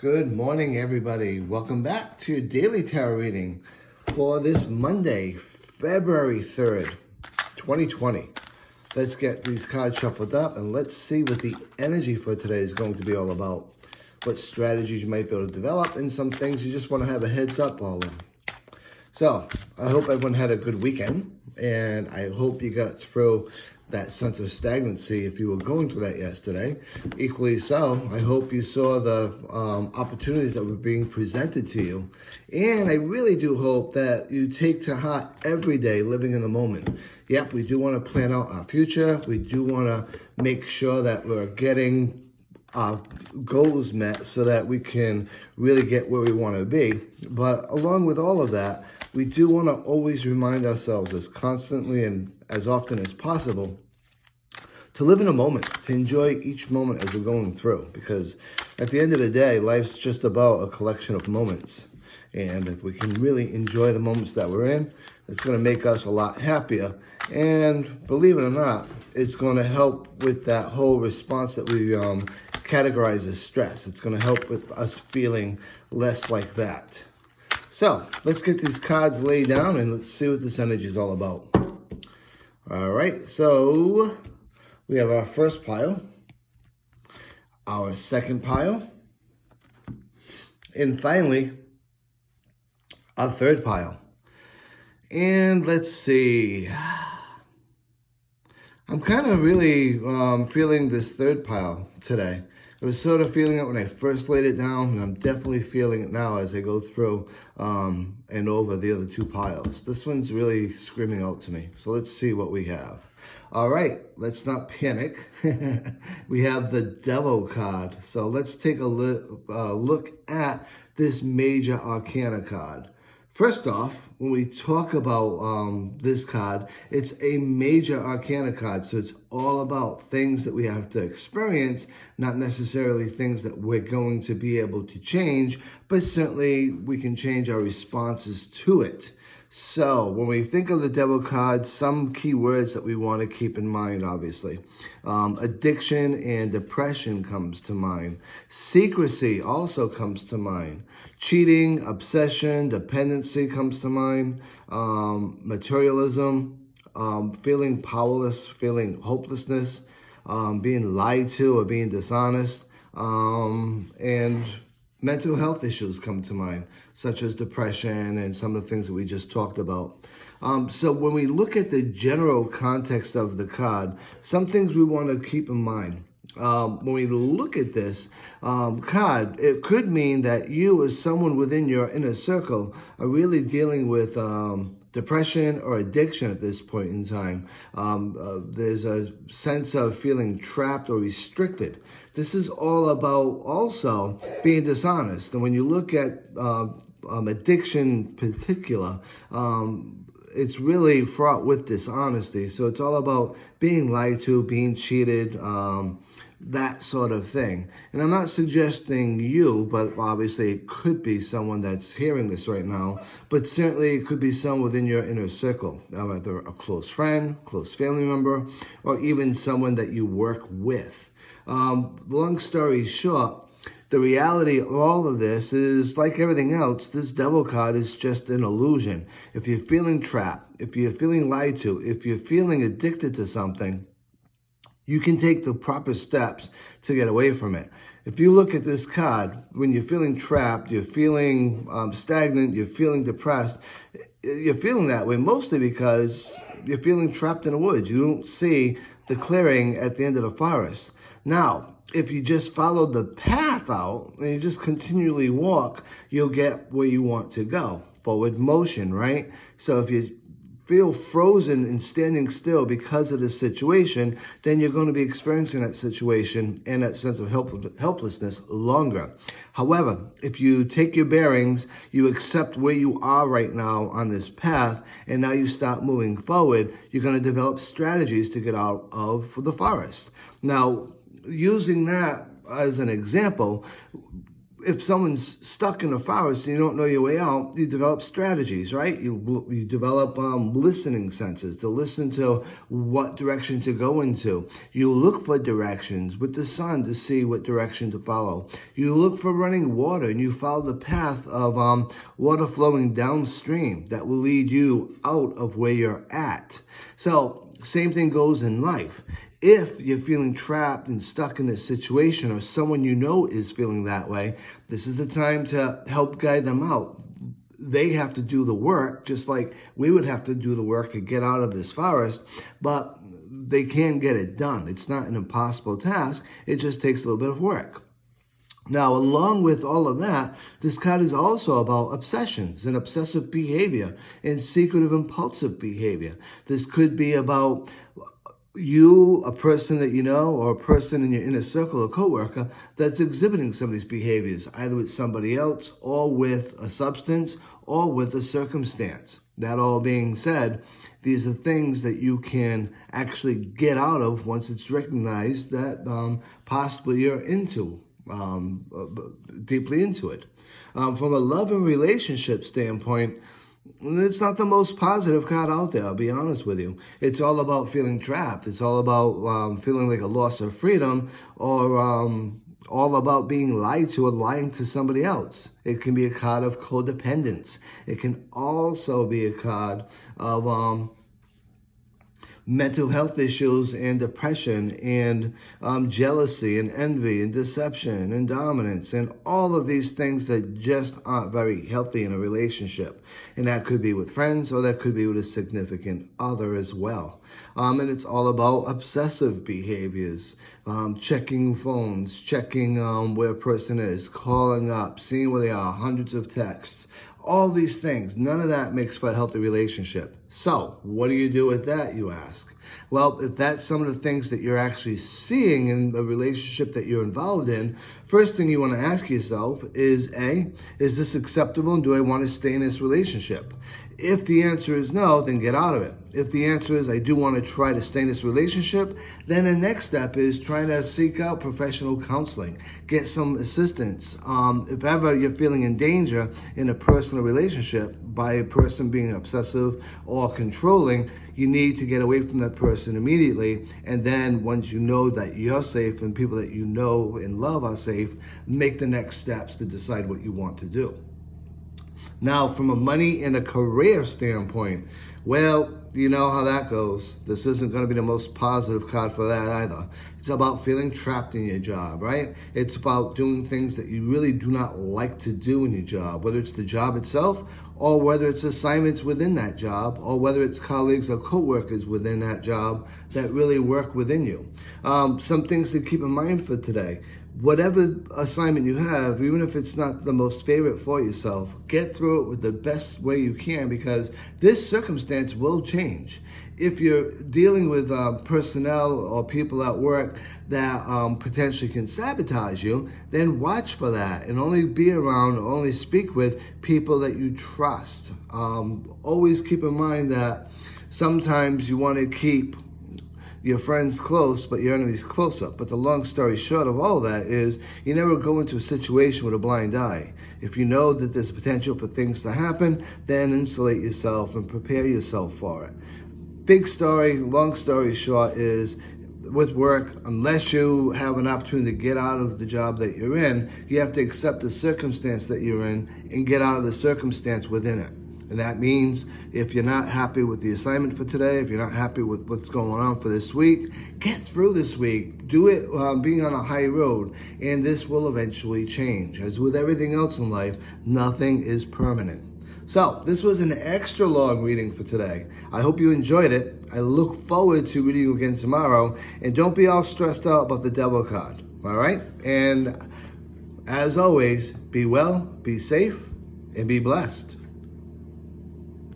Good morning, everybody. Welcome back to your daily tarot reading for this Monday, February 3rd, 2020. Let's get these cards shuffled up and let's see what the energy for today is going to be all about. What strategies you might be able to develop and some things you just want to have a heads up all in. So, I hope everyone had a good weekend, and I hope you got through that sense of stagnancy if you were going through that yesterday. Equally so, I hope you saw the opportunities that were being presented to you. And I really do hope that you take to heart every day living in the moment. Yep, we do want to plan out our future. We do want to make sure that we're getting our goals met so that we can really get where we want to be. But along with all of that, we do want to always remind ourselves as constantly and as often as possible to live in a moment, to enjoy each moment as we're going through. Because at the end of the day, life's just about a collection of moments. And if we can really enjoy the moments that we're in, it's going to make us a lot happier. And believe it or not, it's going to help with that whole response that we categorize as stress. It's going to help with us feeling less like that. So let's get these cards laid down and let's see what this energy is all about. All right, so we have our first pile, our second pile, and finally, our third pile. And let's see. I'm kind of really feeling this third pile today. I was sort of feeling it when I first laid it down, and I'm definitely feeling it now as I go through and over the other two piles. This one's really screaming out to me. So let's see what we have. All right, let's not panic. We have the Devil card. So let's take a look at this Major Arcana card. First off, when we talk about this card, it's a Major Arcana card. So it's all about things that we have to experience, not necessarily things that we're going to be able to change, but certainly we can change our responses to it. So when we think of the Devil card, some key words that we want to keep in mind, obviously. Addiction and depression comes to mind. Secrecy also comes to mind. Cheating, obsession, dependency comes to mind. Materialism, feeling powerless, feeling hopelessness, being lied to or being dishonest, and mental health issues come to mind, such as depression and some of the things that we just talked about. So when we look at the general context of the card, some things we want to keep in mind. When we look at this card, it could mean that you as someone within your inner circle are really dealing with depression or addiction at this point in time. There's a sense of feeling trapped or restricted. This is all about also being dishonest. And when you look at addiction in particular, it's really fraught with dishonesty. So it's all about being lied to, being cheated, that sort of thing. And I'm not suggesting you, but obviously it could be someone that's hearing this right now, but certainly it could be someone within your inner circle, either a close friend, close family member, or even someone that you work with. Long story short, the reality of all of this is, like everything else, this Devil card is just an illusion. If you're feeling trapped, if you're feeling lied to, if you're feeling addicted to something, you can take the proper steps to get away from it. If you look at this card, when you're feeling trapped, you're feeling stagnant, you're feeling depressed, you're feeling that way mostly because you're feeling trapped in the woods. You don't see the clearing at the end of the forest. Now, if you just follow the path out and you just continually walk, you'll get where you want to go. Forward motion, right? So if you feel frozen and standing still because of this situation, then you're going to be experiencing that situation and that sense of helplessness longer. However, if you take your bearings, you accept where you are right now on this path, and now you start moving forward, you're going to develop strategies to get out of the forest. Now, using that as an example, if someone's stuck in a forest and you don't know your way out, you develop strategies, right? You develop listening senses to listen to what direction to go into. You look for directions with the sun to see what direction to follow. You look for running water and you follow the path of water flowing downstream that will lead you out of where you're at. So same thing goes in life. If you're feeling trapped and stuck in this situation, or someone you know is feeling that way, this is the time to help guide them out. They have to do the work, just like we would have to do the work to get out of this forest, but they can get it done. It's not an impossible task. It just takes a little bit of work. Now, along with all of that, this card is also about obsessions and obsessive behavior and secretive impulsive behavior. This could be about you, a person that you know, or a person in your inner circle or coworker that's exhibiting some of these behaviors, either with somebody else or with a substance or with a circumstance. That all being said, these are things that you can actually get out of once it's recognized that possibly you're deeply into it. From a love and relationship standpoint, it's not the most positive card out there, I'll be honest with you. It's all about feeling trapped. It's all about feeling like a loss of freedom, or all about being lied to or lying to somebody else. It can be a card of codependence. It can also be a card of mental health issues and depression and jealousy and envy and deception and dominance and all of these things that just aren't very healthy in a relationship. And that could be with friends, or that could be with a significant other as well. And it's all about obsessive behaviors, checking phones, checking where a person is, calling up, seeing where they are, hundreds of texts. All these things, none of that makes for a healthy relationship. So, what do you do with that, you ask? Well, if that's some of the things that you're actually seeing in the relationship that you're involved in, first thing you want to ask yourself is, A, is this acceptable and do I want to stay in this relationship? If the answer is no, then get out of it. If the answer is I do want to try to stay in this relationship, then the next step is trying to seek out professional counseling. Get some assistance. If ever you're feeling in danger in a personal relationship by a person being obsessive or controlling, you need to get away from that person immediately. And then once you know that you're safe and people that you know and love are safe, make the next steps to decide what you want to do. Now, from a money and a career standpoint, well, you know how that goes. This isn't going to be the most positive card for that either. It's about feeling trapped in your job, right? It's about doing things that you really do not like to do in your job, whether it's the job itself or whether it's assignments within that job, or whether it's colleagues or coworkers within that job that really work within you. Some things to keep in mind for today. Whatever assignment you have, even if it's not the most favorite for yourself, get through it with the best way you can, because this circumstance will change. If you're dealing with personnel or people at work that potentially can sabotage you, then watch for that and only be around, only speak with people that you trust. Always keep in mind that sometimes you want to keep your friends close, but your enemies closer. But the long story short of all that is you never go into a situation with a blind eye. If you know that there's potential for things to happen, then insulate yourself and prepare yourself for it. Big story, long story short is with work, unless you have an opportunity to get out of the job that you're in, you have to accept the circumstance that you're in and get out of the circumstance within it. And that means if you're not happy with the assignment for today, if you're not happy with what's going on for this week, get through this week. Do it being on a high road, and this will eventually change. As with everything else in life, nothing is permanent. So this was an extra long reading for today. I hope you enjoyed it. I look forward to reading you again tomorrow. And don't be all stressed out about the devil card, all right? And as always, be well, be safe, and be blessed.